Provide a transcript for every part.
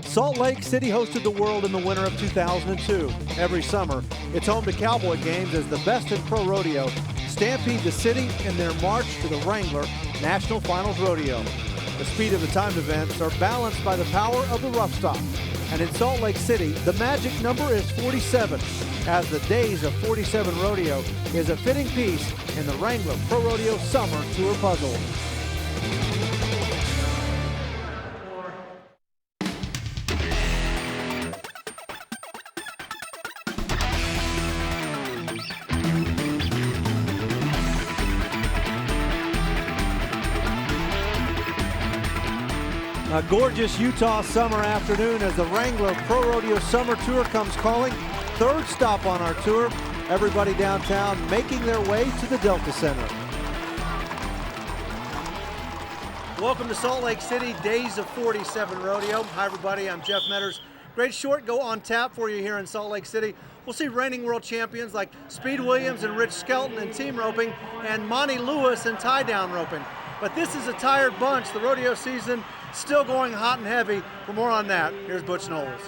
Salt Lake City hosted the world in the winter of 2002. Every summer, it's home to cowboy games as the best in pro rodeo stampede the city in their march to the Wrangler National Finals Rodeo. The speed of the timed events are balanced by the power of the rough stock. And in Salt Lake City, the magic number is 47, as the Days of 47 Rodeo is a fitting piece in the Wrangler Pro Rodeo Summer Tour puzzle. A gorgeous Utah summer afternoon as the Wrangler Pro Rodeo Summer Tour comes calling. Third stop on our tour. Everybody downtown making their way to the Delta Center. Welcome to Salt Lake City, Days of 47 Rodeo. Hi everybody, I'm Jeff Metters. Great short go on tap for you here in Salt Lake City. We'll see reigning world champions like Speed Williams and Rich Skelton in team roping and Monty Lewis in tie-down roping. But this is a tired bunch. The rodeo season still going hot and heavy. For more on that, here's Butch Knowles.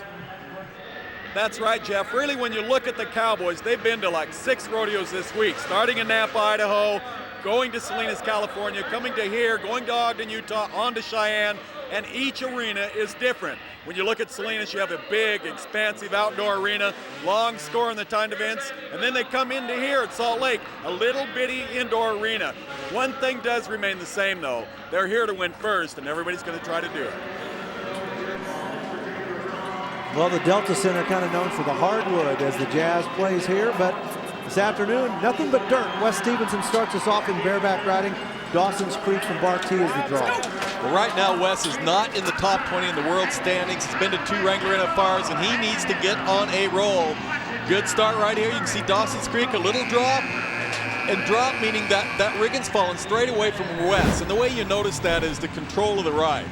That's right, Jeff. Really, when you look at the Cowboys, they've been to like 6 rodeos this week, starting in Napa, Idaho, going to Salinas, California, coming to here, going to Ogden, Utah, on to Cheyenne, and each arena is different. When you look at Salinas, you have a big, expansive outdoor arena, long score in the timed events, and then they come into here at Salt Lake, a little bitty indoor arena. One thing does remain the same, though. They're here to win first, and everybody's going to try to do it. Well, the Delta Center kind of known for the hardwood as the Jazz plays here, but this afternoon, nothing but dirt. Wes Stevenson starts us off in Bareback Riding. Dawson's Creek from Bar T is the draw. Well, right now, Wes is not in the top 20 in the world standings. He's been to 2 Wrangler NFRs, and he needs to get on a roll. Good start right here. You can see Dawson's Creek, a little drop, and drop meaning that rigging's falling straight away from Wes. And the way you notice that is the control of the ride.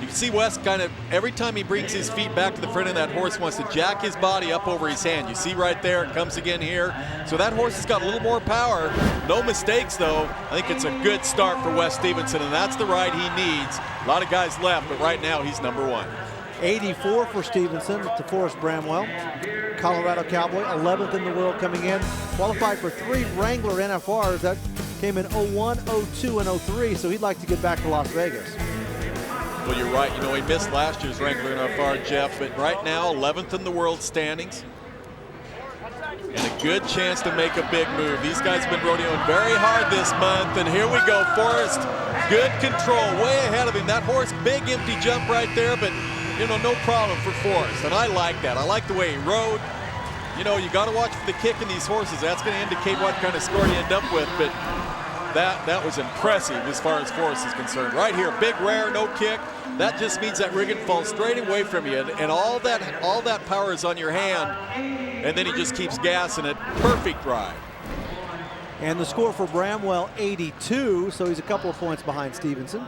You can see Wes kind of, every time he brings his feet back to the front of that horse, wants to jack his body up over his hand. You see right there, it comes again here. So that horse has got a little more power. No mistakes, though. I think it's a good start for Wes Stevenson, and that's the ride he needs. A lot of guys left, but right now he's number 1. 84 for Stevenson to Forrest Bramwell. Colorado Cowboy, 11th in the world coming in. Qualified for 3 Wrangler NFRs. That came in 01, 02, and 03, so he'd like to get back to Las Vegas. Well, you're right. You know, he missed last year's Wrangler NFR, Jeff, but right now, 11th in the world standings. And a good chance to make a big move. These guys have been rodeoing very hard this month, and here we go. Forrest, good control, way ahead of him. That horse, big empty jump right there, but, you know, no problem for Forrest, and I like that. I like the way he rode. You know, you got to watch for the kick in these horses. That's going to indicate what kind of score you end up with, but that was impressive as far as Forrest is concerned. Right here, big rare, no kick. That just means that rigging falls straight away from you, and all that power is on your hand, and then he just keeps gassing it. Perfect ride. And the score for Bramwell, 82, so he's a couple of points behind Stevenson.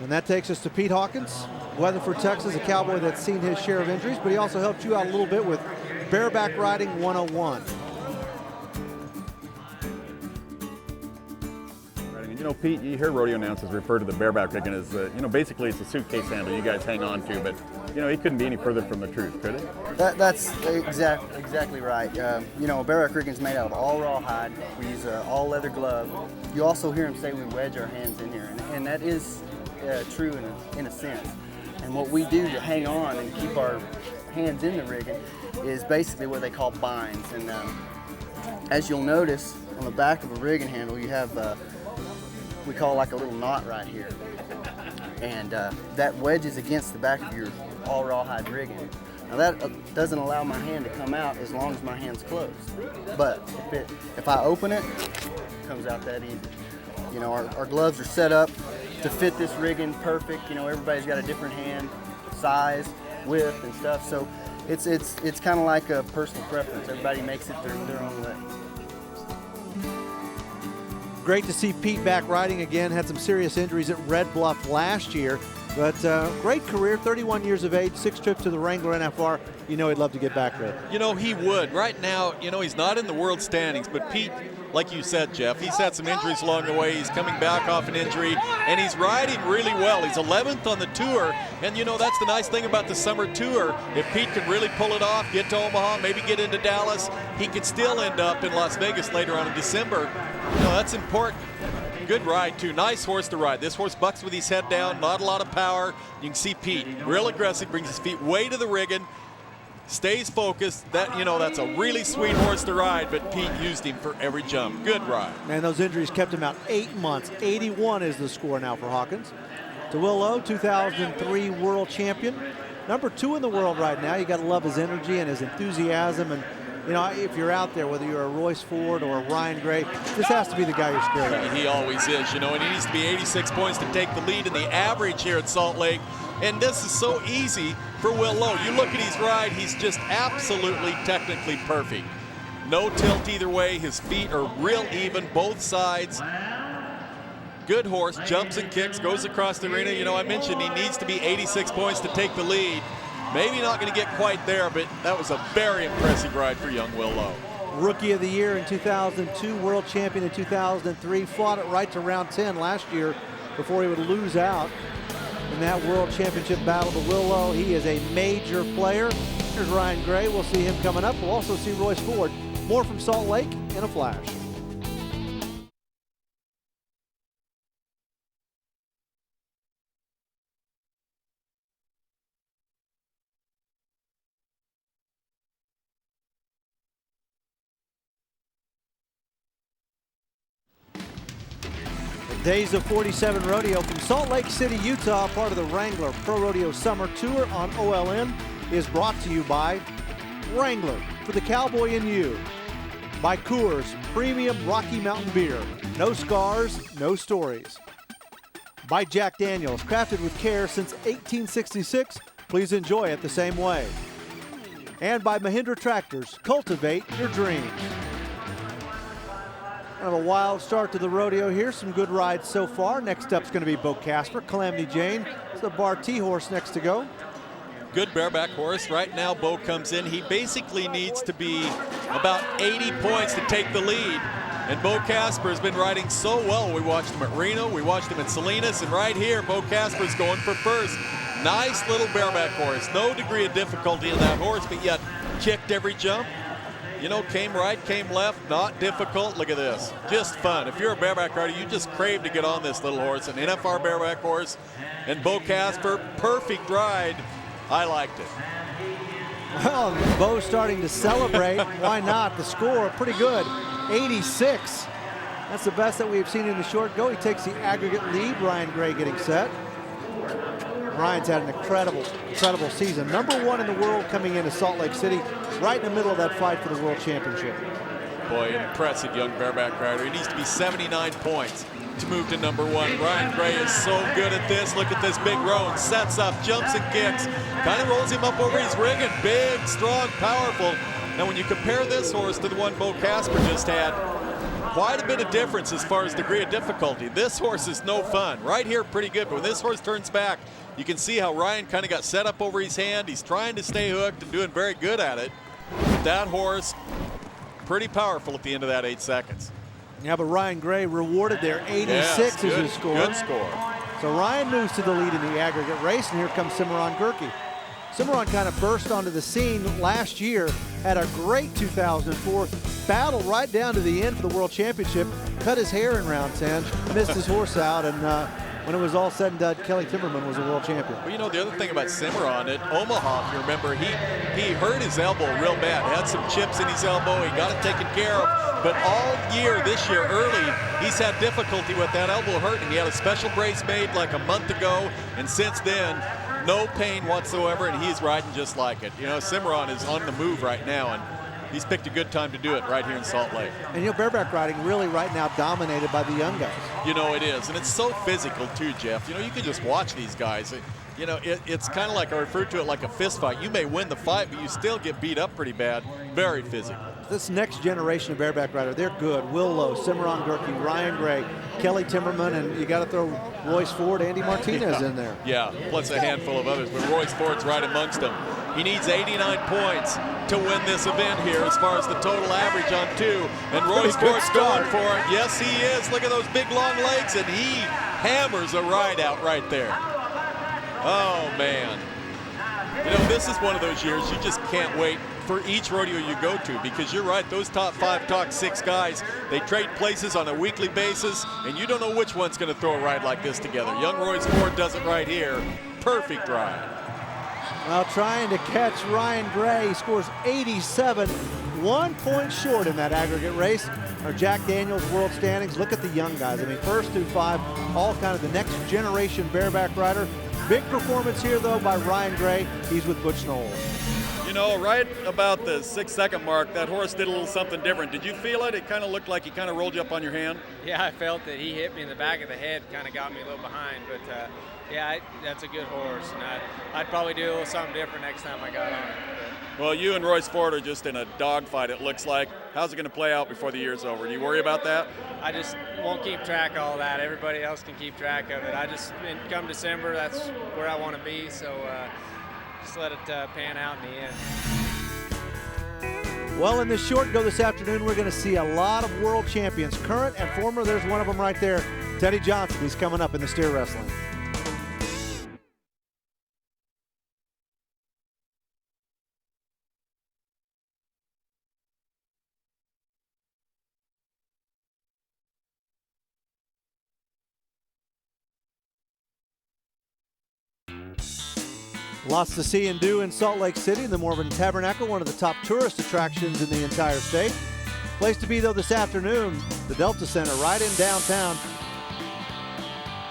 And that takes us to Pete Hawkins, Weatherford, Texas, a cowboy that's seen his share of injuries, but he also helped you out a little bit with Bareback Riding 101. You know, Pete, you hear rodeo announcers refer to the bareback rigging as, you know, basically it's a suitcase handle you guys hang on to, but, you know, he couldn't be any further from the truth, could he? That's exactly right. You know, bareback rigging is made out of all raw hide. We use all leather glove. You also hear him say we wedge our hands in here, and that is true in a sense. And what we do to hang on and keep our hands in the rigging is basically what they call binds. And as you'll notice, on the back of a rigging handle, you have we call like a little knot right here, and that wedges against the back of your all rawhide rigging. Now that doesn't allow my hand to come out as long as my hand's closed, but if I open it, it comes out that easy. You know, our gloves are set up to fit this rigging perfect. You know, everybody's got a different hand size, width, and stuff, so it's kind of like a personal preference. Everybody makes it their own way. Great to see Pete back riding again. Had some serious injuries at Red Bluff last year, but great career, 31 years of age, 6 trips to the Wrangler NFR. You know he'd love to get back there. You know, he would. Right now, you know, he's not in the world standings, but Pete, like you said, Jeff, he's had some injuries along the way. He's coming back off an injury, and he's riding really well. He's 11th on the tour, and you know, that's the nice thing about the summer tour. If Pete can really pull it off, get to Omaha, maybe get into Dallas, he could still end up in Las Vegas later on in December. You know, that's important. Good ride, too. Nice horse to ride. This horse bucks with his head down, not a lot of power. You can see Pete, real aggressive, brings his feet way to the rigging, stays focused. That, you know, that's a really sweet horse to ride, but Pete used him for every jump. Good ride. Man, those injuries kept him out 8 months. 81 is the score now for Hawkins. To Will Lowe, 2003 world champion. Number 2 in the world right now. You got to love his energy and his enthusiasm. And, you know, if you're out there, whether you're a Royce Ford or a Ryan Gray, this has to be the guy you're scared of. He always is, you know, and he needs to be 86 points to take the lead in the average here at Salt Lake. And this is so easy for Will Lowe. You look at his ride, he's just absolutely technically perfect. No tilt either way. His feet are real even, both sides. Good horse, jumps and kicks, goes across the arena. You know, I mentioned he needs to be 86 points to take the lead. Maybe not going to get quite there, but that was a very impressive ride for young Will Lowe. Rookie of the year in 2002, world champion in 2003, fought it right to round 10 last year before he would lose out in that world championship battle to Will Lowe. He is a major player. Here's Ryan Gray. We'll see him coming up. We'll also see Royce Ford. More from Salt Lake in a flash. Days of 47 Rodeo from Salt Lake City, Utah, part of the Wrangler Pro Rodeo Summer Tour on OLN, is brought to you by Wrangler, for the cowboy in you. By Coors, premium Rocky Mountain beer. No scars, no stories. By Jack Daniels, crafted with care since 1866. Please enjoy it the same way. And by Mahindra Tractors, cultivate your dreams. Kind of a wild start to the rodeo here. Some good rides so far. Next up's going to be Bo Casper. Calamity Jane. It's the Bar T horse next to go. Good bareback horse. Right now, Bo comes in. He basically needs to be about 80 points to take the lead. And Bo Casper has been riding so well. We watched him at Reno. We watched him at Salinas. And right here, Bo Casper's going for first. Nice little bareback horse. No degree of difficulty in that horse, but yet kicked every jump. You know, came right, came left, not difficult. Look at this, just fun. If you're a bareback rider, you just crave to get on this little horse, an NFR bareback horse. And Bo Casper, perfect ride. I liked it. Well, Bo's starting to celebrate. Why not? The score, pretty good, 86. That's the best that we've seen in the short go. He takes the aggregate lead. Ryan Gray getting set. Ryan's had an incredible season. Number 1 in the world coming into Salt Lake City, right in the middle of that fight for the world championship. Boy, an impressive young bareback rider. He needs to be 79 points to move to number 1. Ryan Gray is so good at this. Look at this big roan. Sets up, jumps and kicks. Kind of rolls him up over his rigging. Big, strong, powerful. Now when you compare this horse to the one Bo Casper just had, quite a bit of difference as far as degree of difficulty. This horse is no fun. Right here, pretty good, but when this horse turns back, you can see how Ryan kind of got set up over his hand. He's trying to stay hooked and doing very good at it. But that horse, pretty powerful at the end of that 8 seconds. Yeah, but Ryan Gray rewarded there. 86 is his score. Good score. So Ryan moves to the lead in the aggregate race, and here comes Cimarron Gerke. Cimarron kind of burst onto the scene last year, had a great 2004 battle right down to the end for the World Championship, cut his hair in round 10, missed his horse out, and when it was all said and done, Kelly Timmerman was a world champion. Well, you know, the other thing about Cimarron at Omaha, if you remember, he hurt his elbow real bad. Had some chips in his elbow. He got it taken care of. But all year, this year, early, he's had difficulty with that elbow hurt, and he had a special brace made like a month ago, and since then, no pain whatsoever, and he's riding just like it. You know, Cimarron is on the move right now, and he's picked a good time to do it right here in Salt Lake. And you know, bareback riding really right now dominated by the young guys. You know, it is, and it's so physical too, Jeff. You know, you can just watch these guys. You know, it's kind of like, I refer to it like a fist fight. You may win the fight, but you still get beat up pretty bad. Very physical. This next generation of bareback rider, they're good. Will Lowe, Cimarron Gerke, Ryan Gray, Kelly Timmerman, and you got to throw Royce Ford, Andy Martinez in there. Yeah, plus a handful of others, but Royce Ford's right amongst them. He needs 89 points to win this event here as far as the total average on 2. And Royce Fort's going for it. Yes, he is. Look at those big long legs, and he hammers a ride out right there. Oh, man. You know, this is one of those years you just can't wait for each rodeo you go to, because you're right, those top 5, top 6 guys, they trade places on a weekly basis, and you don't know which one's going to throw a ride like this together. Young Royce Ford does it right here. Perfect ride. Well, trying to catch Ryan Gray. He scores 87, 1 point short in that aggregate race. Our Jack Daniels World Standings. Look at the young guys. I mean, 1st through 5, all kind of the next generation bareback rider. Big performance here, though, by Ryan Gray. He's with Butch Knowles. You know, right about the 6-second mark, that horse did a little something different. Did you feel it? It kind of looked like he kind of rolled you up on your hand. Yeah, I felt that he hit me in the back of the head, kind of got me a little behind. But, yeah, that's a good horse. And I'd probably do a little something different next time I got on it. But. Well, you and Royce Ford are just in a dogfight, it looks like. How's it going to play out before the year's over? Do you worry about that? I just won't keep track of all that. Everybody else can keep track of it. Come December, that's where I want to be. So just let it pan out in the end. Well, in this short go this afternoon, we're going to see a lot of world champions, current and former. There's one of them right there, Teddy Johnson. He's coming up in the steer wrestling. Lots to see and do in Salt Lake City in the Mormon Tabernacle, one of the top tourist attractions in the entire state. Place to be, though, this afternoon, the Delta Center right in downtown.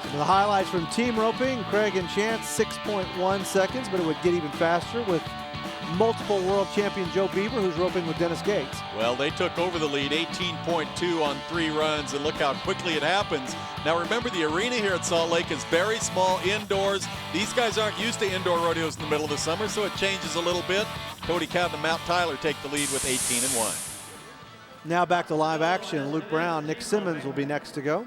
Some of the highlights from team roping, Craig and Chance, 6.1 seconds, but it would get even faster with multiple world champion Joe Beaver, who's roping with Dennis Gates. Well, they took over the lead, 18.2 on 3 runs, and look how quickly it happens. Now remember, the arena here at Salt Lake is very small, indoors. These guys aren't used to indoor rodeos in the middle of the summer, so it changes a little bit. Cody Cowden and Mount Tyler take the lead with 18-1. Now back to live action. Luke Brown, Nick Simmons will be next to go.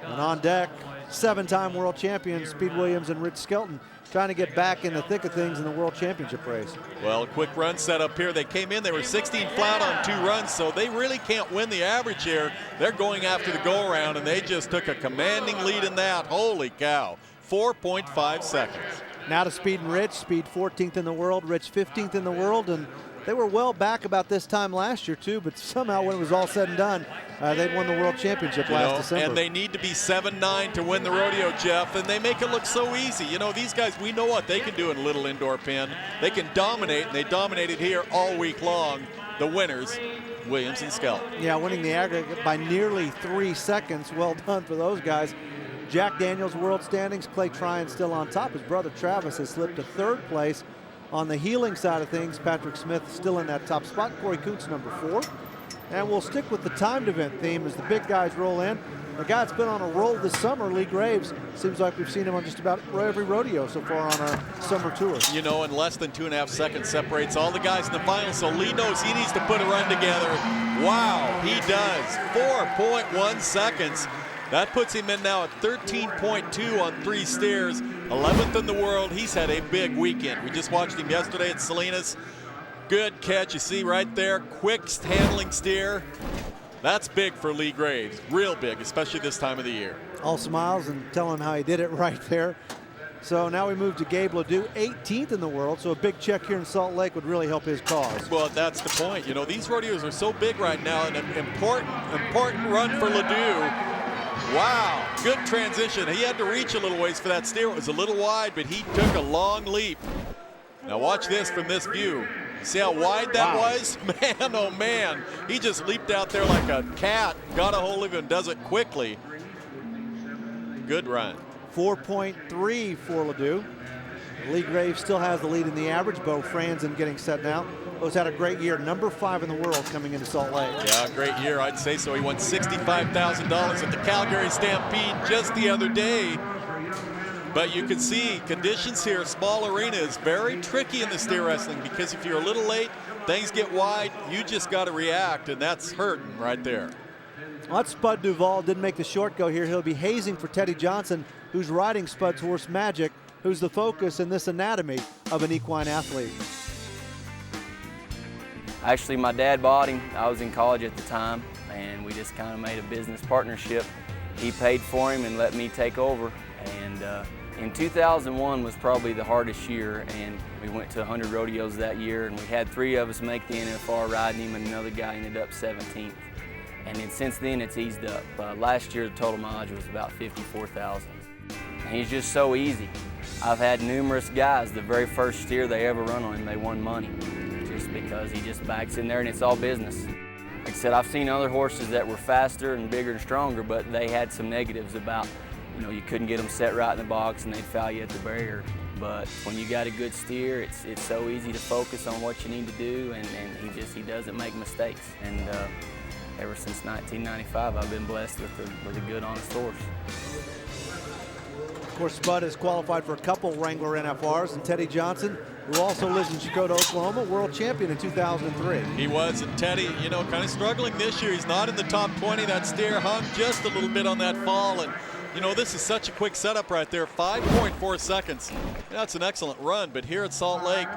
And on deck, 7-time world champions Speed Williams and Rich Skelton, trying to get back in the thick of things in the World Championship race. Well, quick run set up here. They came in, they were 16 flat on 2 runs, so they really can't win the average here. They're going after the go-around, and they just took a commanding lead in that. Holy cow, 4.5 seconds. Now to Speed and Rich. Speed 14th in the world, Rich 15th in the world, and they were well back about this time last year too, but somehow when it was all said and done, they'd won the World Championship last December. And they need to be 7-9 to win the rodeo, Jeff, and they make it look so easy. You know, these guys, we know what they can do in a little indoor pen. They can dominate, and they dominated here all week long. The winners, Williams and Skelton. Yeah, winning the aggregate by nearly 3 seconds. Well done for those guys. Jack Daniels world standings, Clay Tryon still on top. His brother Travis has slipped to 3rd place. On the heeling side of things, Patrick Smith still in that top spot. Corey Kuntz number 4. And we'll stick with the timed event theme as the big guys roll in. The guy that's been on a roll this summer, Lee Graves, seems like we've seen him on just about every rodeo so far on our summer tour. You know, and less than 2.5 seconds separates all the guys in the final, so Lee knows he needs to put a run together. Wow, he does. 4.1 seconds. That puts him in now at 13.2 on 3 steers, 11th in the world. He's had a big weekend. We just watched him yesterday at Salinas. Good catch, you see right there, quick handling steer. That's big for Lee Graves, real big, especially this time of the year. All smiles and tell him how he did it right there. So now we move to Gabe Ledoux, 18th in the world, so a big check here in Salt Lake would really help his cause. Well, that's the point. You know, these rodeos are so big right now, and an important run for Ledoux. Wow, good transition. He had to reach a little ways for that steer. It was a little wide, but he took a long leap. Now watch this from this view. See how wide that was? Man, oh man. He just leaped out there like a cat, got a hold of him, does it quickly. Good run. 4.3 for Ledoux. Lee Graves still has the lead in the average. Bo Franzen getting set now. Bo's had a great year, number 5 in the world coming into Salt Lake. Yeah, great year, I'd say so. He won $65,000 at the Calgary Stampede just the other day. But you can see conditions here, small arena, is very tricky in the steer wrestling because if you're a little late, things get wide, you just got to react, and that's hurting right there. Well, that's Spud Duvall. Didn't make the short go here. He'll be hazing for Teddy Johnson, who's riding Spud's horse Magic, who's the focus in this anatomy of an equine athlete. Actually, my dad bought him. I was in college at the time, and we just kind of made a business partnership. He paid for him and let me take over. And in 2001 was probably the hardest year, and we went to 100 rodeos that year, and we had 3 of us make the NFR riding him, and another guy ended up 17th. And then since then, it's eased up. Last year, the total mileage was about 54,000. He's just so easy. I've had numerous guys, the very first steer they ever run on him, they won money, just because he just backs in there and it's all business. Like I said, I've seen other horses that were faster and bigger and stronger, but they had some negatives about, you know, you couldn't get them set right in the box and they'd foul you at the barrier. But when you got a good steer, it's so easy to focus on what you need to do, and he doesn't make mistakes. And ever since 1995, I've been blessed with a good, honest horse. Of course, Spud has qualified for a couple Wrangler NFRs, and Teddy Johnson, who also lives in Chakota, Oklahoma, world champion in 2003. He was, and Teddy, you know, kind of struggling this year. He's not in the top 20. That steer hung just a little bit on that fall, and you know, this is such a quick setup right there, 5.4 seconds. That's an excellent run, but here at Salt Lake,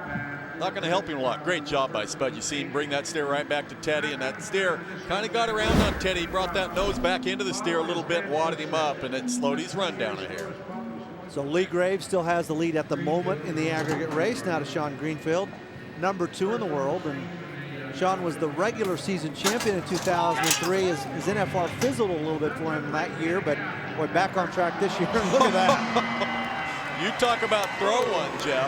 not going to help him a lot. Great job by Spud. You see him bring that steer right back to Teddy, and that steer kind of got around on Teddy. He brought that nose back into the steer a little bit, wadded him up, and it slowed his run down a hair. So Lee Graves still has the lead at the moment in the aggregate race. Now to Sean Greenfield, number 2 in the world. And Sean was the regular season champion in 2003. His NFR fizzled a little bit for him that year, but boy, back on track this year. Look at that. You talk about throw one, Jeff.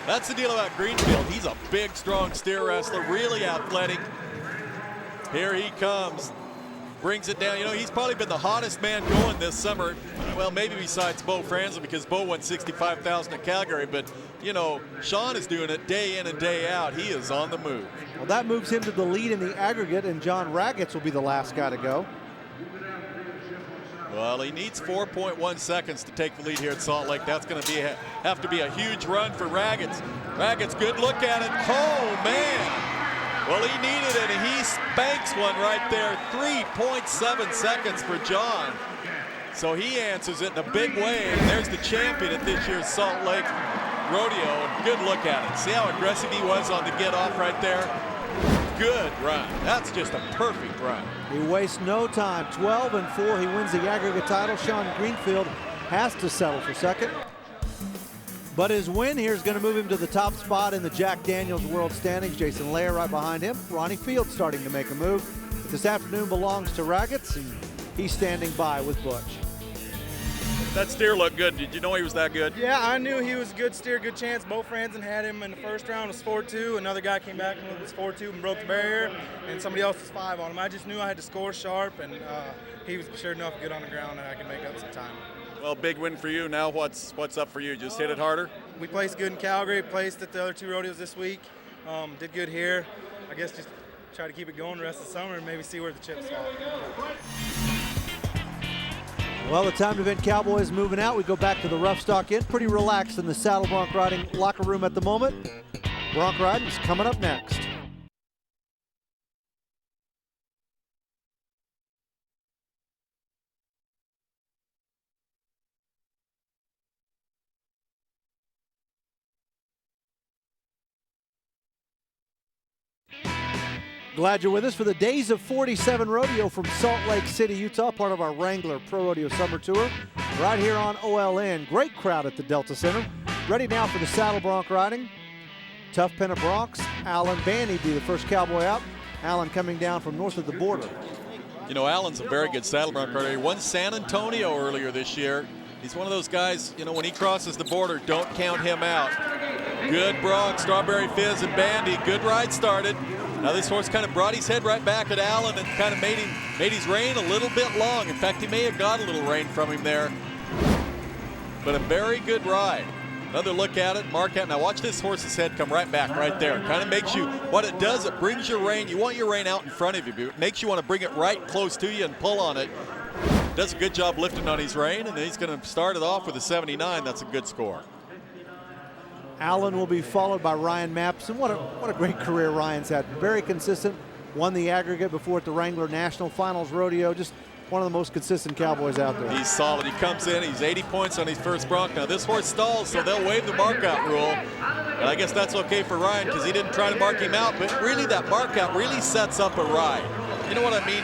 That's the deal about Greenfield. He's a big, strong steer wrestler, really athletic. Here he comes. Brings it down. You know, he's probably been the hottest man going this summer. Well, maybe besides Bo Franzen, because Bo won 65,000 at Calgary. But, you know, Sean is doing it day in and day out. He is on the move. Well, that moves him to the lead in the aggregate, and John Raggets will be the last guy to go. Well, he needs 4.1 seconds to take the lead here at Salt Lake. That's going to have to be a huge run for Raggets. Raggets, good look at it. Oh, man. Well, he needed it, and he spanks one right there. 3.7 seconds for John. So he answers it in a big way, and there's the champion at this year's Salt Lake Rodeo. Good look at it. See how aggressive he was on the get off right there? Good run. That's just a perfect run. He wastes no time. 12-4. He wins the aggregate title. Sean Greenfield has to settle for second. But his win here is going to move him to the top spot in the Jack Daniels World Standings. Jason Lair right behind him. Ronnie Field starting to make a move. But this afternoon belongs to Raggets, and he's standing by with Butch. That steer looked good. Did you know he was that good? Yeah, I knew he was a good steer, good chance. Bo Franzen had him in the first round, was 4-2. Another guy came back and was 4-2 and broke the barrier, and somebody else was 5 on him. I just knew I had to score sharp, and he was sure enough good on the ground, and I could make up some time. Well, big win for you. Now what's up for you? Just hit it harder? We placed good in Calgary, placed at the other 2 rodeos this week. Did good here. I guess just try to keep it going the rest of the summer and maybe see where the chips fall. Well, the time event Cowboy is moving out. We go back to the Rough Stock Inn. Pretty relaxed in the Saddle Bronc Riding locker room at the moment. Bronc Riding is coming up next. Glad you're with us for the Days of 47 Rodeo from Salt Lake City, Utah, part of our Wrangler Pro Rodeo Summer Tour, right here on OLN. Great crowd at the Delta Center. Ready now for the Saddle Bronc Riding. Tough pen of Broncs. Alan Banny be the first cowboy out. Alan coming down from north of the border. You know, Alan's a very good saddle bronc rider. He won San Antonio earlier this year. He's one of those guys, you know, when he crosses the border, don't count him out. Good Bronc, Strawberry Fizz and Bandy. Good ride started. Now this horse kind of brought his head right back at Allen and kind of made his rein a little bit long. In fact, he may have got a little rein from him there. But a very good ride. Another look at it, mark out. Now watch this horse's head come right back right there. Kind of makes you, what it does, it brings your rein. You want your rein out in front of you. It makes you want to bring it right close to you and pull on it. Does a good job lifting on his rein, and he's going to start it off with a 79. That's a good score. Allen will be followed by Ryan Mapson. What a great career Ryan's had. Very consistent. Won the aggregate before at the Wrangler National Finals Rodeo. Just one of the most consistent cowboys out there. He's solid. He comes in, he's 80 points on his first Bronc. Now this horse stalls, so they'll waive the mark out rule. And I guess that's okay for Ryan because he didn't try to mark him out, but really that mark out really sets up a ride. You know what I mean?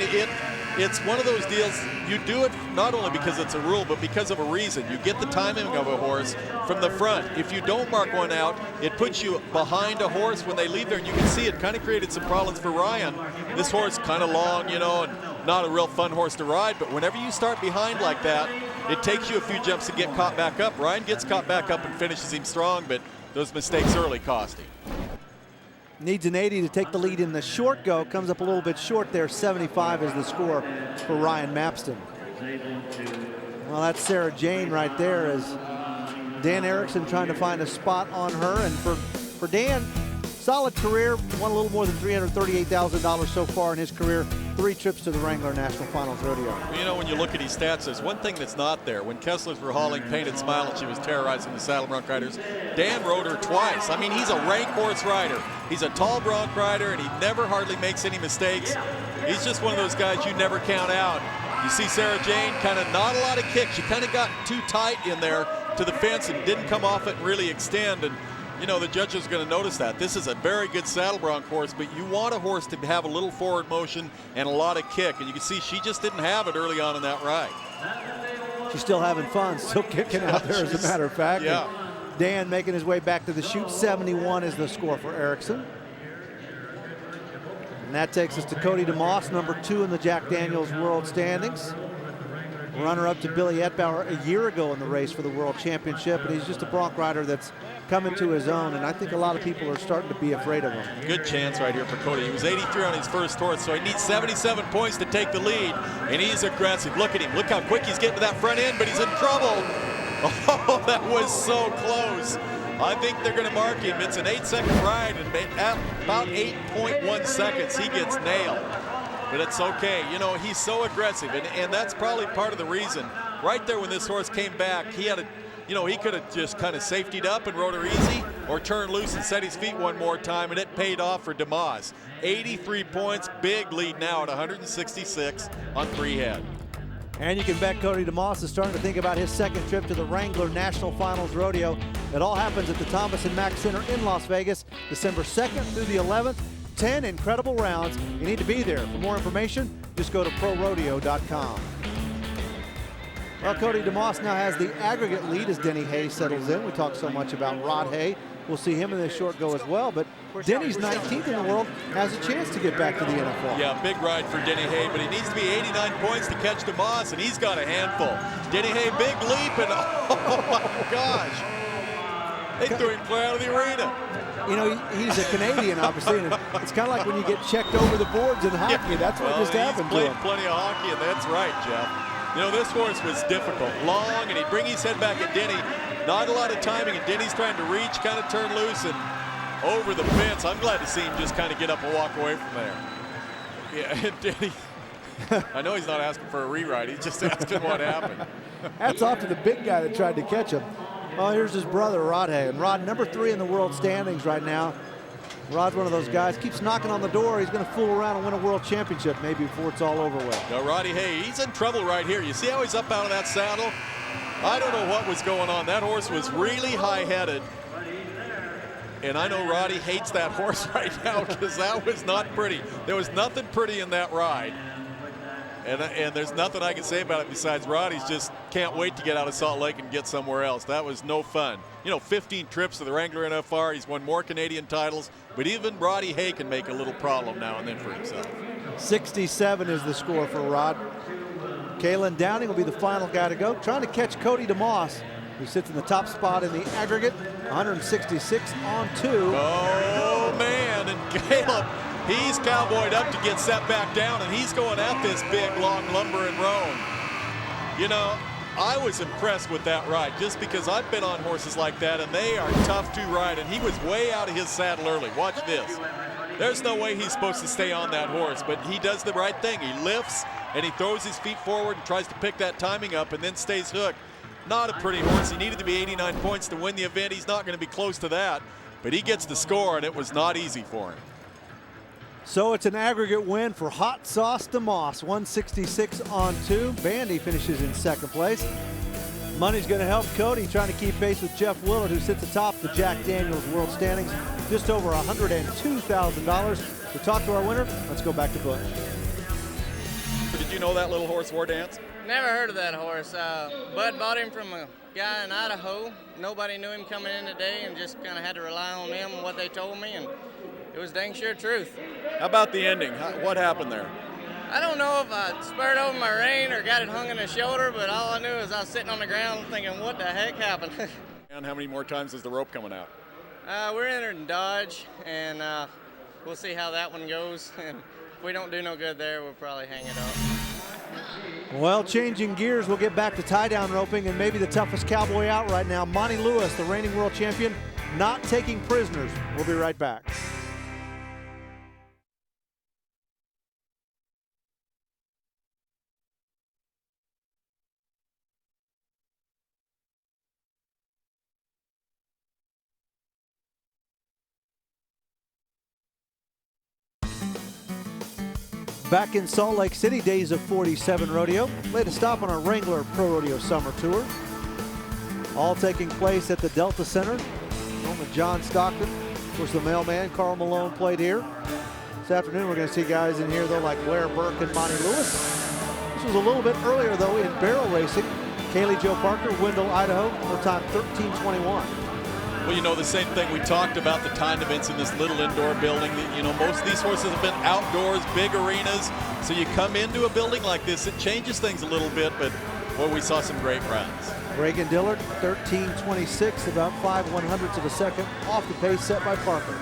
It's one of those deals, you do it not only because it's a rule, but because of a reason. You get the timing of a horse from the front. If you don't mark one out, it puts you behind a horse when they leave there, and you can see it kind of created some problems for Ryan. This horse kind of long, you know, and not a real fun horse to ride, but whenever you start behind like that, it takes you a few jumps to get caught back up. Ryan gets caught back up and finishes him strong, but those mistakes early cost him. Needs an 80 to take the lead in the short go. Comes up a little bit short there. 75 is the score for Ryan Mapston. Well, that's Sarah Jane right there as Dan Erickson trying to find a spot on her. And for Dan, solid career. Won a little more than $338,000 so far in his career. 3 trips to the Wrangler National Finals Rodeo. You know, when you look at his stats, there's one thing that's not there. When Kesslers were hauling Painted Smile and she was terrorizing the saddle bronc riders, Dan rode her twice. I mean, he's a rank horse rider. He's a tall bronc rider, and he never hardly makes any mistakes. He's just one of those guys you never count out. You see Sarah Jane, kind of not a lot of kick. She kind of got too tight in there to the fence and didn't come off it and really extend. And you know, the judges are going to notice that. This is a very good saddle bronc horse, but you want a horse to have a little forward motion and a lot of kick. And you can see she just didn't have it early on in that ride. She's still having fun, still kicking out there as a matter of fact. Yeah. And Dan making his way back to the chute. 71 is the score for Erickson. And that takes us to Cody DeMoss, number 2 in the Jack Daniels World Standings. Runner-up to Billy Etbauer a year ago in the race for the World Championship, and he's just a bronc rider that's coming to his own, and I think a lot of people are starting to be afraid of him. Good chance right here for Cody. He was 83 on his first horse, so he needs 77 points to take the lead, and he's aggressive. Look at him. Look how quick he's getting to that front end, but he's in trouble. Oh, that was so close. I think they're going to mark him. It's an 8-second ride, and at about 8.1 seconds, he gets nailed. But it's okay. You know, he's so aggressive, and that's probably part of the reason. Right there when this horse came back, he had a, you know, he could have just kind of safetied up and rode her easy or turned loose and set his feet one more time, and it paid off for DeMoss. 83 points, big lead now at 166 on 3 head. And you can bet Cody DeMoss is starting to think about his second trip to the Wrangler National Finals Rodeo. It all happens at the Thomas & Mack Center in Las Vegas, December 2nd through the 11th. 10 incredible rounds. You need to be there. For more information, just go to ProRodeo.com. Well, Cody DeMoss now has the aggregate lead as Denny Hay settles in. We talked so much about Rod Hay. We'll see him in this short go as well, but Denny's 19th in the world, has a chance to get back to the NFL. Yeah, big ride for Denny Hay, but he needs to be 89 points to catch DeMoss, and he's got a handful. Denny Hay, big leap, and oh my gosh. They threw him clear out of the arena. You know, he's a Canadian, obviously, and it's kind of like when you get checked over the boards in hockey. Yeah, that's what just happened to him. He's played plenty of hockey, and that's right, Jeff. You know, this horse was difficult, long, and he'd bring his head back at Denny. Not a lot of timing, and Denny's trying to reach, kind of turn loose, and over the fence. I'm glad to see him just kind of get up and walk away from there. Yeah, and Denny, I know he's not asking for a rewrite. He's just asking what happened. Hats off to the big guy that tried to catch him. Well, here's his brother, Rod Hay. And Rod, number 3 in the world standings right now. Rod's one of those guys, keeps knocking on the door. He's going to fool around and win a world championship maybe before it's all over with. Now, Roddy Hay, he's in trouble right here. You see how he's up out of that saddle? I don't know what was going on. That horse was really high-headed. And I know Roddy hates that horse right now because that was not pretty. There was nothing pretty in that ride. And there's nothing I can say about it besides Roddy's just can't wait to get out of Salt Lake and get somewhere else. That was no fun. You know, 15 trips to the Wrangler NFR. He's won more Canadian titles, but even Roddy Hay can make a little problem now and then for himself. 67 is the score for Rod. Kalen Downing will be the final guy to go, trying to catch Cody DeMoss, who sits in the top spot in the aggregate, 166 on 2. Oh, man, and Caleb, he's cowboyed up to get set back down, and he's going at this big, long, lumbering roan. You know, I was impressed with that ride just because I've been on horses like that, and they are tough to ride, and he was way out of his saddle early. Watch this. There's no way he's supposed to stay on that horse, but he does the right thing. He lifts, and he throws his feet forward and tries to pick that timing up and then stays hooked. Not a pretty horse. He needed to be 89 points to win the event. He's not going to be close to that, but he gets the score, and it was not easy for him. So it's an aggregate win for Hot Sauce DeMoss, 166 on 2. Bandy finishes in second place. Money's going to help Cody trying to keep pace with Jeff Willard, who sits atop the Jack Daniels World Standings, just over $102,000. To talk to our winner, let's go back to Butch. Did you know that little horse war dance? Never heard of that horse. Bud bought him from a guy in Idaho. Nobody knew him coming in today and just kind of had to rely on them and what they told me, and it was dang sure truth. How about the ending? What happened there? I don't know if I spurred over my rein or got it hung in the shoulder, but all I knew is I was sitting on the ground thinking, what the heck happened? And how many more times is the rope coming out? We're entering Dodge, and we'll see how that one goes. And if we don't do no good there, we'll probably hang it up. Well, changing gears, we'll get back to tie-down roping and maybe the toughest cowboy out right now, Monty Lewis, the reigning world champion, not taking prisoners. We'll be right back. Back in Salt Lake City, days of 47 rodeo. Latest stop on our Wrangler Pro Rodeo Summer Tour. All taking place at the Delta Center. Home of John Stockton. Of course, the mailman, Carl Malone, played here. This afternoon, we're going to see guys in here, though, like Blair Burke and Monty Lewis. This was a little bit earlier, though, in barrel racing. Kaylee Joe Parker, Wendell, Idaho, her time 13:21. Well, you know, the same thing we talked about, the timed events in this little indoor building. You know, most of these horses have been outdoors, big arenas. So you come into a building like this, it changes things a little bit, but boy, we saw some great runs. Reagan Dillard, 13:26, about 5/100ths of a second off the pace set by Parker.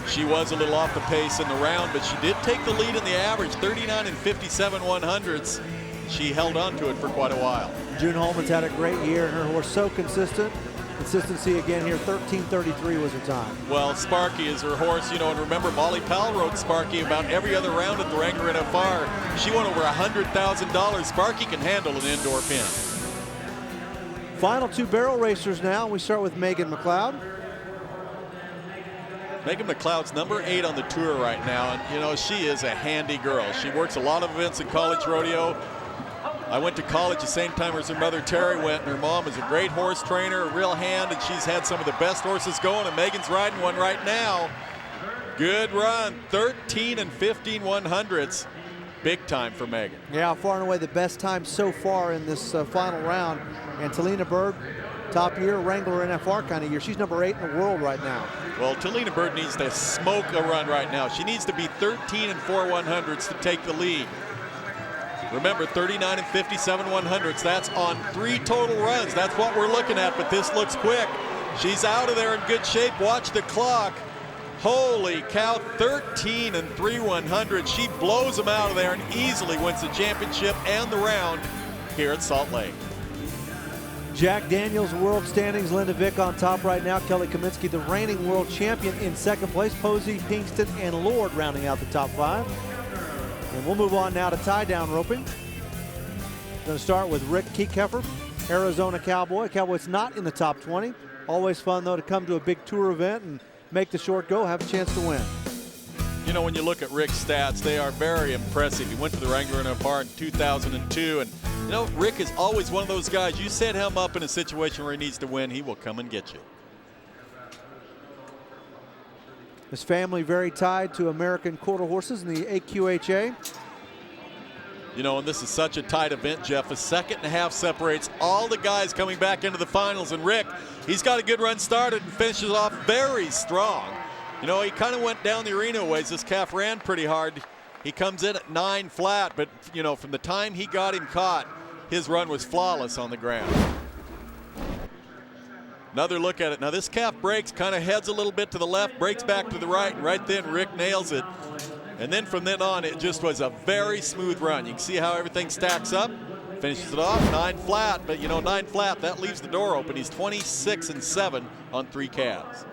She was a little off the pace in the round, but she did take the lead in the average, 39 and 57/100ths. She held on to it for quite a while. June Holman's had a great year, and her horse so consistent. Consistency again here, 13:33 was her time. Well, Sparky is her horse, you know, and remember Molly Powell rode Sparky about every other round at the Wrangler NFR. She won over $100,000. Sparky can handle an indoor pin. Final two barrel racers now. We start with Megan McLeod. Megan McLeod's number 8 on the tour right now, and you know, she is a handy girl. She works a lot of events in college rodeo. I went to college the same time as her mother Terry went, and her mom is a great horse trainer, a real hand, and she's had some of the best horses going, and Megan's riding one right now. Good run, 13 and 15/100ths. Big time for Megan. Yeah, far and away the best time so far in this final round. And Talina Bird, top year, Wrangler NFR kind of year. She's number 8 in the world right now. Well, Talina Bird needs to smoke a run right now. She needs to be 13 and 4/100ths to take the lead. Remember, 39 and 57/100ths. That's on 3 total runs. That's what we're looking at, but this looks quick. She's out of there in good shape. Watch the clock. Holy cow, 13 and 3/100ths. She blows them out of there and easily wins the championship and the round here at Salt Lake. Jack Daniels world standings, Linda Vick on top right now. Kelly Kaminsky, the reigning world champion, in second place. Posey, Pinkston, and Lord rounding out the top 5. And we'll move on now to tie-down roping. Going to start with Rick Kiekeffer, Arizona Cowboy. Cowboy's not in the top 20. Always fun, though, to come to a big tour event and make the short go, have a chance to win. You know, when you look at Rick's stats, they are very impressive. He went to the Wrangler NFR in 2002, and you know, Rick is always one of those guys. You set him up in a situation where he needs to win, he will come and get you. His family very tied to American quarter horses in the AQHA. You know, and this is such a tight event, Jeff. A second and a half separates all the guys coming back into the finals. And Rick, he's got a good run started and finishes off very strong. You know, he kind of went down the arena ways. This calf ran pretty hard. He comes in at 9 flat, but, you know, from the time he got him caught, his run was flawless on the ground. Another look at it. Now this calf breaks, kind of heads a little bit to the left, breaks back to the right, and right then Rick nails it. And then from then on, it just was a very smooth run. You can see how everything stacks up. Finishes it off 9 flat, but you know, 9 flat, that leaves the door open. He's 26 and 7 on 3 calves.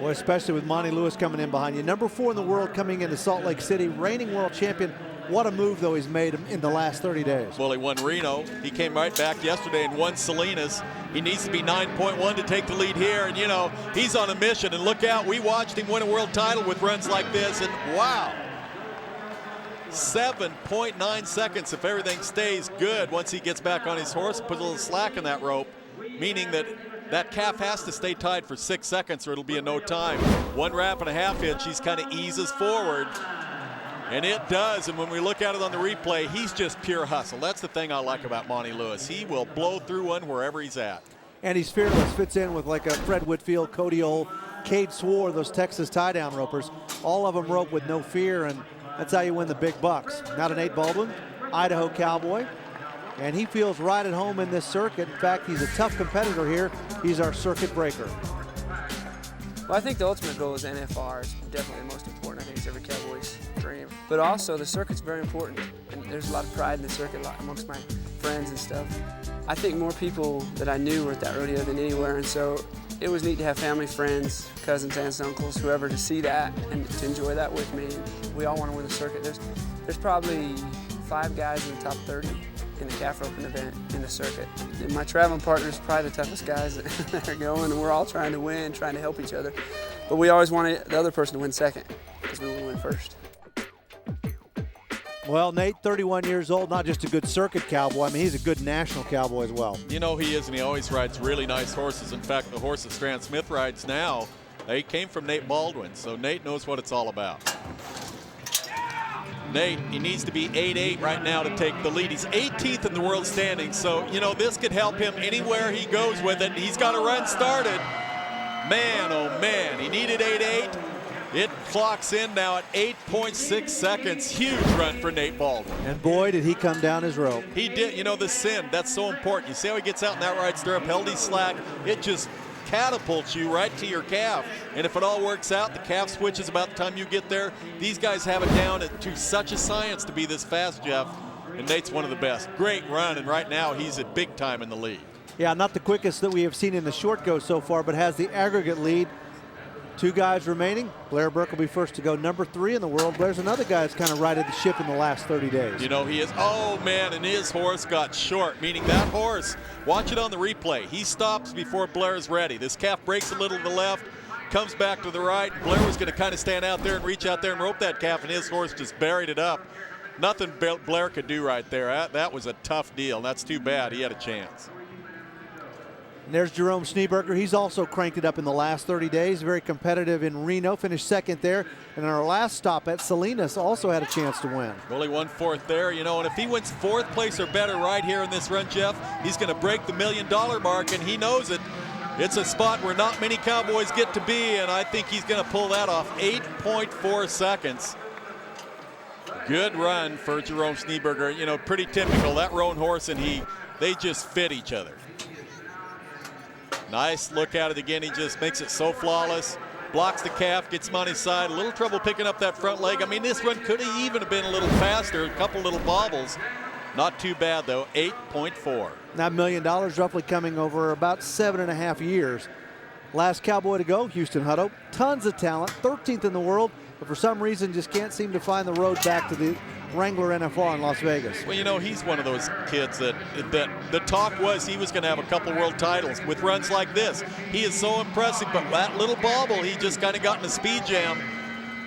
Well, especially with Monty Lewis coming in behind you. Number 4 in the world coming into Salt Lake City, reigning world champion What a move, though, he's made in the last 30 days. Well, he won Reno. He came right back yesterday and won Salinas. He needs to be 9.1 to take the lead here. And, you know, he's on a mission. And look out, we watched him win a world title with runs like this. And, wow, 7.9 seconds if everything stays good once he gets back on his horse, put a little slack in that rope, meaning that that calf has to stay tied for 6 seconds or it'll be a no time. 1.5 inch, he kind of eases forward. And it does, and when we look at it on the replay, he's just pure hustle. That's the thing I like about Monty Lewis. He will blow through one wherever he's at. And he's fearless, fits in with like a Fred Whitfield, Cody Old, Cade Swore, those Texas tie-down ropers. All of them rope with no fear, and that's how you win the big bucks. Now to Nate Baldwin, Idaho Cowboy, and he feels right at home in this circuit. In fact, he's a tough competitor here. He's our circuit breaker. Well, I think the ultimate goal is NFR. It's definitely the most important. I think it's every Cowboy's dream. But also, the circuit's very important, and there's a lot of pride in the circuit amongst my friends and stuff. I think more people that I knew were at that rodeo than anywhere, and so it was neat to have family, friends, cousins, aunts, uncles, whoever, to see that and to enjoy that with me. We all want to win the circuit. There's probably 5 guys in the top 30 in the calf roping event in the circuit. And my traveling partner's probably the toughest guys that are going, and we're all trying to win, trying to help each other. But we always want the other person to win second, because we want to win first. Well, Nate, 31 years old, not just a good circuit cowboy. I mean, he's a good national cowboy as well. You know he is, and he always rides really nice horses. In fact, the horse that Strand Smith rides now, they came from Nate Baldwin, so Nate knows what it's all about. Nate, he needs to be 8-8 right now to take the lead. He's 18th in the world standings, so, you know, this could help him anywhere he goes with it. He's got a run started. Man, oh man, he needed 8-8. It clocks in now at 8.6 seconds. Huge run for Nate Baldwin. And boy, did he come down his rope. He did. You know, the sin, that's so important. You see how he gets out in that right stirrup, held his slack. It just catapults you right to your calf. And if it all works out, the calf switches about the time you get there. These guys have it down to such a science to be this fast, Jeff. And Nate's one of the best. Great run, and right now he's at big time in the lead. Yeah, not the quickest that we have seen in the short go so far, but has the aggregate lead. 2 guys remaining. Blair Burke will be first to go, number 3 in the world. Blair's another guy that's kind of righted the ship in the last 30 days. You know, he is, oh man, and his horse got short, meaning that horse, watch it on the replay. He stops before Blair is ready. This calf breaks a little to the left, comes back to the right. Blair was going to kind of stand out there and reach out there and rope that calf, and his horse just buried it up. Nothing Blair could do right there. That was a tough deal, and that's too bad. He had a chance. And there's Jerome Schneeberger. He's also cranked it up in the last 30 days. Very competitive in Reno, finished second there. And our last stop at Salinas also had a chance to win. Well, he won 4th there, you know, and if he wins 4th place or better right here in this run, Jeff, he's going to break the $1 million mark, and he knows it. It's a spot where not many Cowboys get to be, and I think he's going to pull that off. 8.4 seconds. Good run for Jerome Schneeberger. You know, pretty typical. That roan horse and they just fit each other. Nice look at it again. He just makes it so flawless. Blocks the calf, gets him on his side. A little trouble picking up that front leg. I mean, this run could have even been a little faster. A couple little bobbles. Not too bad, though. 8.4. That $1 million roughly coming over about 7.5 years. Last Cowboy to go, Houston Hutto. Tons of talent, 13th in the world, but for some reason just can't seem to find the road back to the Wrangler NFR in Las Vegas. Well, you know, he's one of those kids that the talk was he was going to have a couple world titles with runs like this. He is so impressive, but that little bobble, he just kind of got in a speed jam.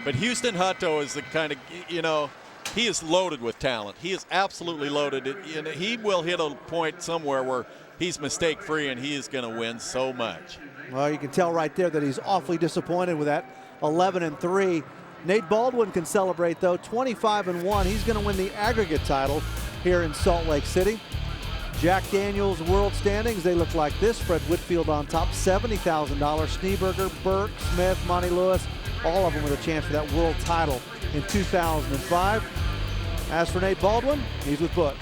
But Houston Hutto is the kind of, you know, he is loaded with talent. He is absolutely loaded. He will hit a point somewhere where he's mistake-free and he is going to win so much. Well, you can tell right there that he's awfully disappointed with that 11-3. Nate Baldwin can celebrate, though, 25-1. He's going to win the aggregate title here in Salt Lake City. Jack Daniels world standings, they look like this. Fred Whitfield on top, $70,000. Schneeberger, Burke, Smith, Monty Lewis, all of them with a chance for that world title in 2005. As for Nate Baldwin, he's with Butch.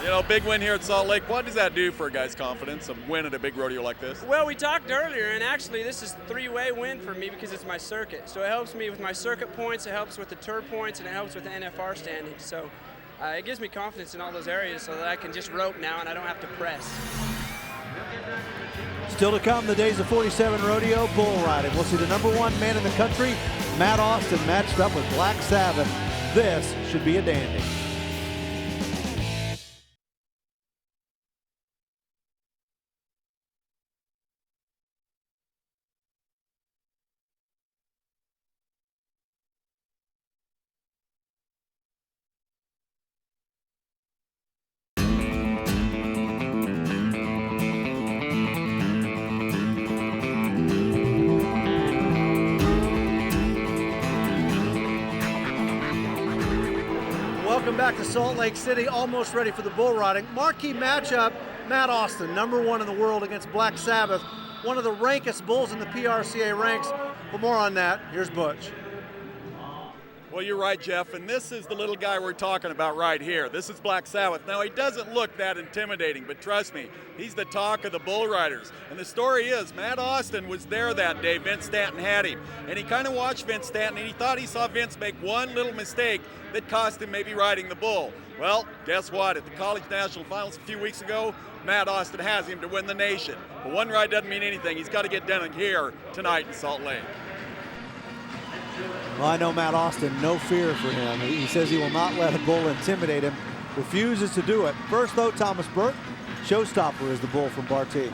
You know, big win here at Salt Lake. What does that do for a guy's confidence of winning a big rodeo like this? Well, we talked earlier, and actually this is a 3-way win for me because it's my circuit. So it helps me with my circuit points, it helps with the tour points, and it helps with the NFR standings. So it gives me confidence in all those areas so that I can just rope now and I don't have to press. Still to come, the days of 47 rodeo bull riding. We'll see the #1 man in the country, Matt Austin, matched up with Black Sabbath. This should be a dandy. Welcome back to Salt Lake City, almost ready for the bull riding. Marquee matchup, Matt Austin, #1 in the world against Black Sabbath, one of the rankest bulls in the PRCA ranks. For more on that, here's Butch. Well, you're right, Jeff, and this is the little guy we're talking about right here. This is Black Sabbath. Now, he doesn't look that intimidating, but trust me, he's the talk of the bull riders. And the story is, Matt Austin was there that day. Vince Stanton had him, and he kind of watched Vince Stanton, and he thought he saw Vince make one little mistake that cost him maybe riding the bull. Well, guess what? At the College National Finals a few weeks ago, Matt Austin has him to win the nation. But one ride doesn't mean anything. He's got to get done here tonight in Salt Lake. Well, I know Matt Austin, no fear for him. He says he will not let a bull intimidate him, refuses to do it. First, though, Thomas Burt, Showstopper is the bull from Barty.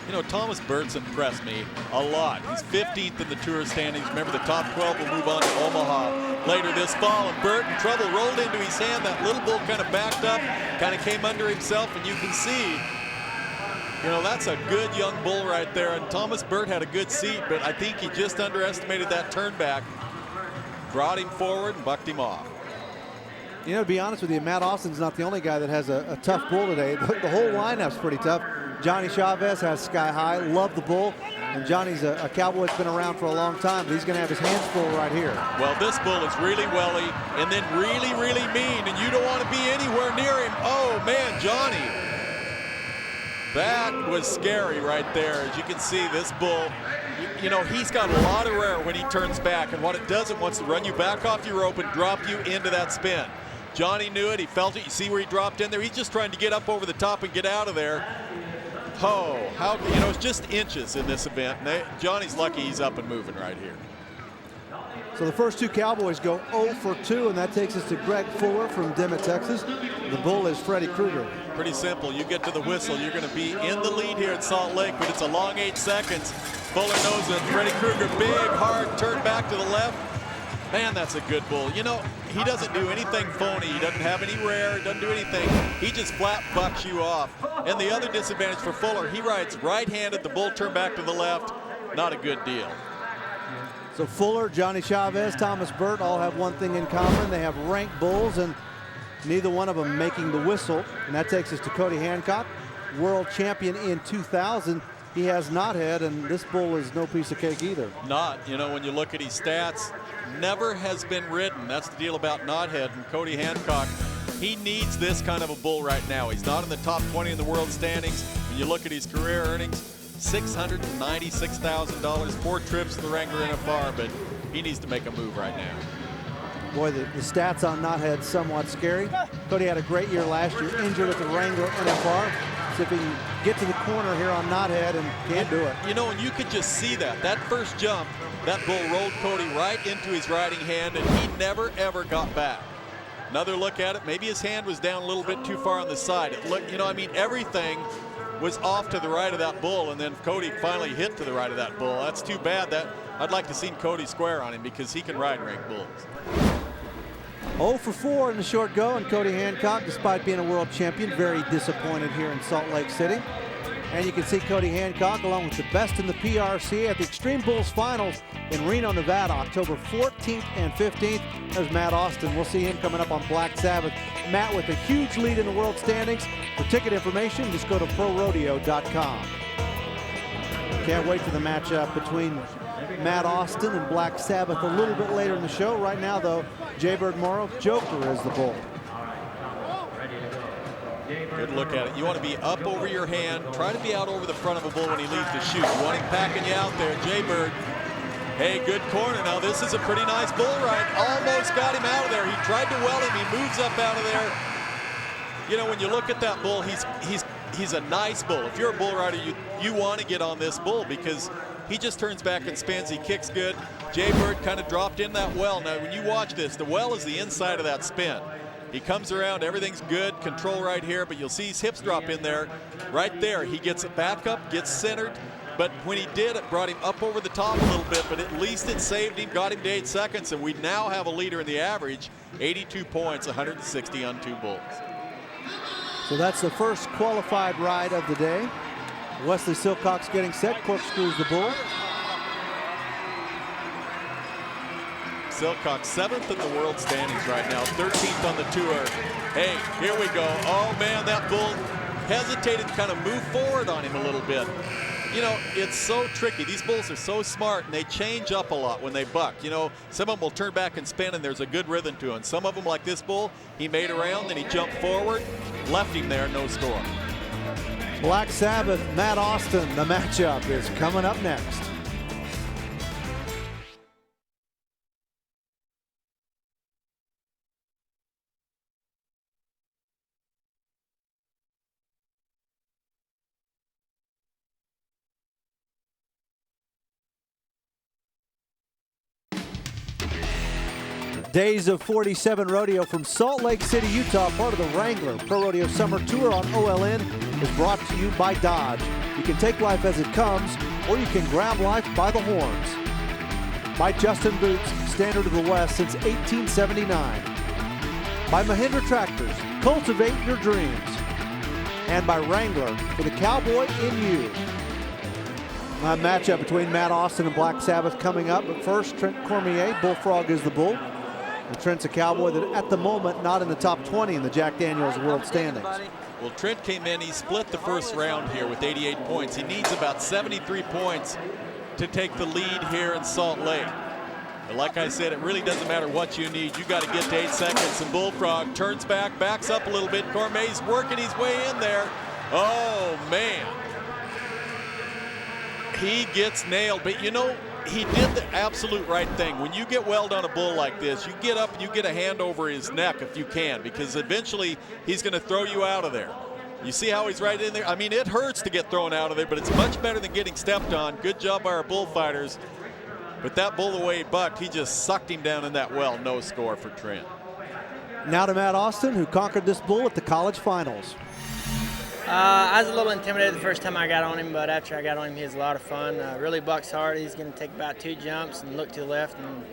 You know, Thomas Burt's impressed me a lot. He's 15th in the tour standings. Remember, the top 12 will move on to Omaha later this fall. And Burt, in trouble, rolled into his hand. That little bull kind of backed up, kind of came under himself, and you can see, you know, that's a good young bull right there. And Thomas Burt had a good seat, but I think he just underestimated that turn back. Brought him forward and bucked him off. You know, to be honest with you, Matt Austin's not the only guy that has a tough bull today. The whole lineup's pretty tough. Johnny Chavez has Sky High, love the bull. And Johnny's a cowboy that's been around for a long time, but he's going to have his hands full right here. Well, this bull is really welly and then really, really mean, and you don't want to be anywhere near him. Oh, man, Johnny. That was scary right there. As you can see, this bull, you know, he's got a lot of air when he turns back, and what it does, it wants to run you back off your rope and drop you into that spin. Johnny knew it, he felt it. You see where he dropped in there? He's just trying to get up over the top and get out of there. Oh, how, you know, it's just inches in this event. Johnny's lucky he's up and moving right here. So the first two Cowboys go 0 for 2, and that takes us to Greg Fuller from Dimmitt, Texas. The bull is Freddie Krueger. Pretty simple. You get to the whistle, you're going to be in the lead here at Salt Lake, but it's a long 8 seconds. Fuller knows it. Freddie Krueger, big, hard turn back to the left. Man, that's a good bull. You know, he doesn't do anything phony. He doesn't have any rear, doesn't do anything. He just flat bucks you off. And the other disadvantage for Fuller, he rides right-handed, the bull turn back to the left. Not a good deal. So Fuller, Johnny Chavez, Thomas Burt all have one thing in common. They have ranked bulls, and neither one of them making the whistle. And that takes us to Cody Hancock, world champion in 2000. He has knothead, and this bull is no piece of cake either. Not, you know, when you look at his stats, never has been ridden. That's the deal about knothead. And Cody Hancock, he needs this kind of a bull right now. He's not in the top 20 in the world standings. When you look at his career earnings, $696,000, 4 trips to the Wrangler NFR, but he needs to make a move right now. Boy, the stats on knothead somewhat scary. Cody had a great year last year, injured at the Wrangler NFR. See if he can get to the corner here on knothead, and can't do it. You know, and you could just see that. That first jump, that bull rolled Cody right into his riding hand, and he never, ever got back. Another look at it, maybe his hand was down a little bit too far on the side. It looked, you know, I mean, everything was off to the right of that bull, and then Cody finally hit to the right of that bull. That's too bad. That I'd like to see Cody square on him, because he can ride ranked bulls. 0 for 4 in the short go, and Cody Hancock, despite being a world champion, very disappointed here in Salt Lake City. And you can see Cody Hancock along with the best in the PRCA at the Extreme Bulls Finals in Reno, Nevada, October 14th and 15th. There's Matt Austin. We'll see him coming up on Black Sabbath. Matt with a huge lead in the world standings. For ticket information, just go to ProRodeo.com. Can't wait for the matchup between Matt Austin and Black Sabbath a little bit later in the show. Right now, though, Jaybird Morrow, Joker is the bull. Good look at it. You want to be up over your hand. Try to be out over the front of a bull when he leaves to shoot. You want him packing you out there. Jaybird, hey, good corner. Now this is a pretty nice bull ride. Almost got him out of there. He tried to well him. He moves up out of there. You know, when you look at that bull, he's a nice bull. If you're a bull rider, you want to get on this bull, because He just turns back and spins. He kicks good. Jay Bird kind of dropped in that well. Now, when you watch this, the well is the inside of that spin. He comes around, everything's good, control right here, but you'll see his hips drop in there. Right there, he gets it back up, gets centered, but when he did, it brought him up over the top a little bit, but at least it saved him, got him to 8 seconds, and we now have a leader in the average, 82 points, 160 on 2 bulls. So that's the first qualified ride of the day. Wesley Silcox getting set, corkscrews the bull. Silcox 7th in the world standings right now, 13th on the tour. Hey, here we go. Oh man, that bull hesitated, kind of moved forward on him a little bit. You know, it's so tricky. These bulls are so smart, and they change up a lot when they buck. You know, some of them will turn back and spin, and there's a good rhythm to them. Some of them, like this bull, he made around, then he jumped forward, left him there, no score. Black Sabbath, Matt Austin, the matchup is coming up next. Days of 47 Rodeo from Salt Lake City, Utah, part of the Wrangler Pro Rodeo Summer Tour on OLN, is brought to you by Dodge. You can take life as it comes, or you can grab life by the horns. By Justin Boots, Standard of the West since 1879. By Mahindra Tractors, cultivate your dreams. And by Wrangler, for the cowboy in you. A matchup between Matt Austin and Black Sabbath coming up, but first, Trent Cormier, Bullfrog is the bull. And Trent's a cowboy that at the moment not in the top 20 in the Jack Daniels world standings. Well, Trent came in, he split the first round here with 88 points. He needs about 73 points to take the lead here in Salt Lake. But like I said, it really doesn't matter what you need. You got to get to 8 seconds. And Bullfrog turns back, backs up a little bit. Cormier's working his way in there. Oh, man. He gets nailed, but you know, he did the absolute right thing. When you get welled on a bull like this, you get up and you get a hand over his neck if you can, because eventually he's going to throw you out of there. You see how he's right in there? I mean, it hurts to get thrown out of there, but it's much better than getting stepped on. Good job by our bullfighters. But that bull, the way he bucked, he just sucked him down in that well. No score for Trent. Now to Matt Austin, who conquered this bull at the college finals. I was a little intimidated the first time I got on him, but after I got on him, he was a lot of fun. Really bucks hard. He's going to take about 2 jumps and look to the left and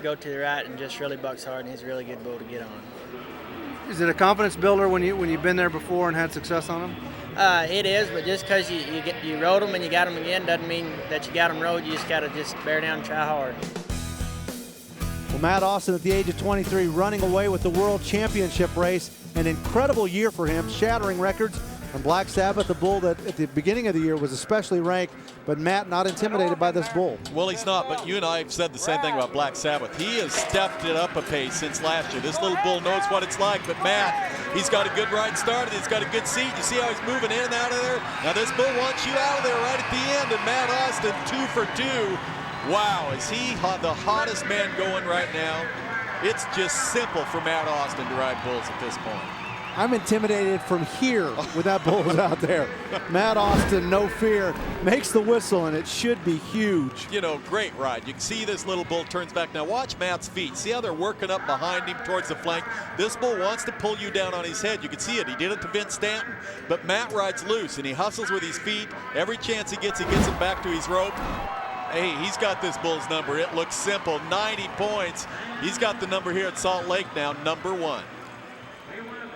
go to the right, and just really bucks hard, and he's a really good bull to get on. Is it a confidence builder when you've been there before and had success on him? It is, but just because you rode him and you got him again doesn't mean that you got him rode. You just got to just bear down and try hard. Well, Matt Austin at the age of 23 running away with the World Championship race. An incredible year for him, shattering records. And Black Sabbath, a bull that at the beginning of the year was especially ranked, but Matt not intimidated by this bull. Well, he's not, but you and I have said the same thing about Black Sabbath. He has stepped it up a pace since last year. This little bull knows what it's like, but Matt, he's got a good ride started. He's got a good seat. You see how he's moving in and out of there? Now this bull wants you out of there right at the end, and Matt Austin 2 for 2. Wow, is he the hottest man going right now? It's just simple for Matt Austin to ride bulls at this point. I'm intimidated from here with that bull out there. Matt Austin, no fear, makes the whistle, and it should be huge. You know, great ride. You can see this little bull turns back. Now watch Matt's feet. See how they're working up behind him towards the flank? This bull wants to pull you down on his head. You can see it. He did it to Vince Stanton. But Matt rides loose, and he hustles with his feet. Every chance he gets him back to his rope. Hey, he's got this bull's number. It looks simple, 90 points. He's got the number here at Salt Lake now, number 1.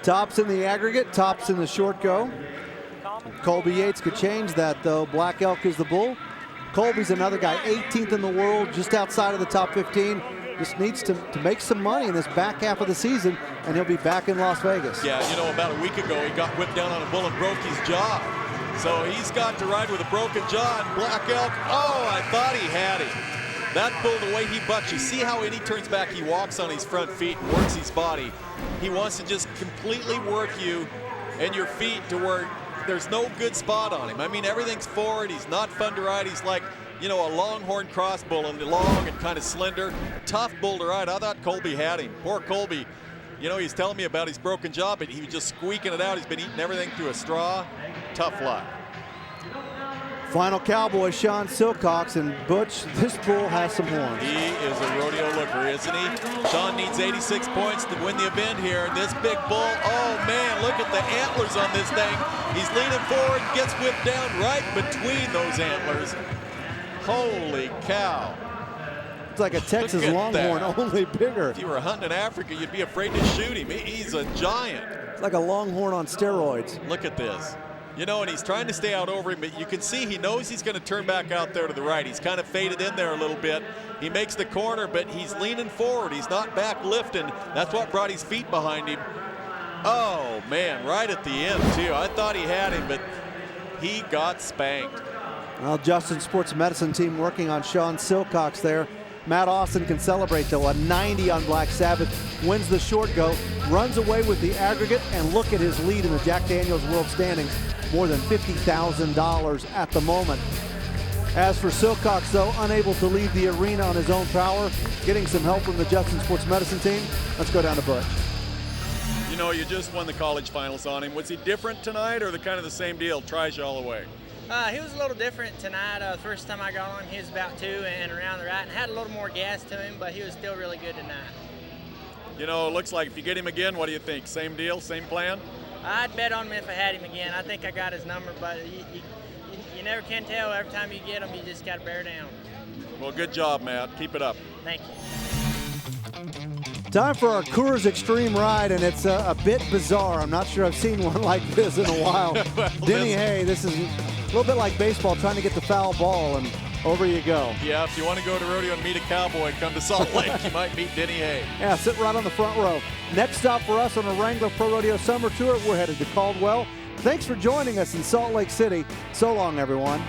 Tops in the aggregate, tops in the short go. Colby Yates could change that, though. Black Elk is the bull. Colby's another guy, 18th in the world, just outside of the top 15. Just needs to make some money in this back half of the season, and he'll be back in Las Vegas. Yeah, you know, about a week ago, he got whipped down on a bull and broke his jaw. So he's got to ride with a broken jaw, and Black Elk, oh, I thought he had him. That bull, the way he bucks, you see how when he turns back, he walks on his front feet and works his body. He wants to just completely work you and your feet to where there's no good spot on him. I mean, everything's forward. He's not fun to ride. He's like, you know, a longhorn cross bull, and long and kind of slender. Tough bull to ride. I thought Colby had him. Poor Colby. You know, he's telling me about his broken jaw, but he was just squeaking it out. He's been eating everything through a straw. Tough luck. Final cowboy, Sean Silcox, and Butch, this bull has some horns. He is a rodeo looker, isn't he? Sean needs 86 points to win the event here. This big bull, oh man, look at the antlers on this thing. He's leaning forward, gets whipped down right between those antlers. Holy cow. It's like a Texas Longhorn, that. only bigger. If you were hunting in Africa, you'd be afraid to shoot him. He's a giant. It's like a Longhorn on steroids. Look at this. You know, and he's trying to stay out over him, but you can see he knows he's going to turn back out there to the right. He's kind of faded in there a little bit. He makes the corner, but he's leaning forward. He's not back lifting. That's what brought his feet behind him. Oh, man, right at the end, too. I thought he had him, but he got spanked. Well, Justin Sports Medicine team working on Sean Silcox there. Matt Austin can celebrate, though. A 90 on Black Sabbath, wins the short go, runs away with the aggregate, and look at his lead in the Jack Daniels World Standings. More than $50,000 at the moment. As for Silcox, though, unable to leave the arena on his own power, getting some help from the Justin Sports Medicine team. Let's go down to Butch. You know, you just won the college finals on him. Was he different tonight, or the kind of the same deal? Tries you all the way. He was a little different tonight. The first time I got on him, he was about 2 and around the right, and had a little more gas to him, but he was still really good tonight. You know, it looks like if you get him again, what do you think? Same deal, same plan? I'd bet on him if I had him again. I think I got his number, but you never can tell. Every time you get him, you just got to bear down. Well, good job, Matt. Keep it up. Thank you. Time for our Coors Extreme ride, and it's a bit bizarre. I'm not sure I've seen one like this in a while. Denny Hay, this is a little bit like baseball, trying to get the foul ball, and over you go. Yeah, if you want to go to rodeo and meet a cowboy, come to Salt Lake. You might meet Denny Hay. Yeah, sit right on the front row. Next stop for us on the Wrangler Pro Rodeo Summer Tour, we're headed to Caldwell. Thanks for joining us in Salt Lake City. So long, everyone.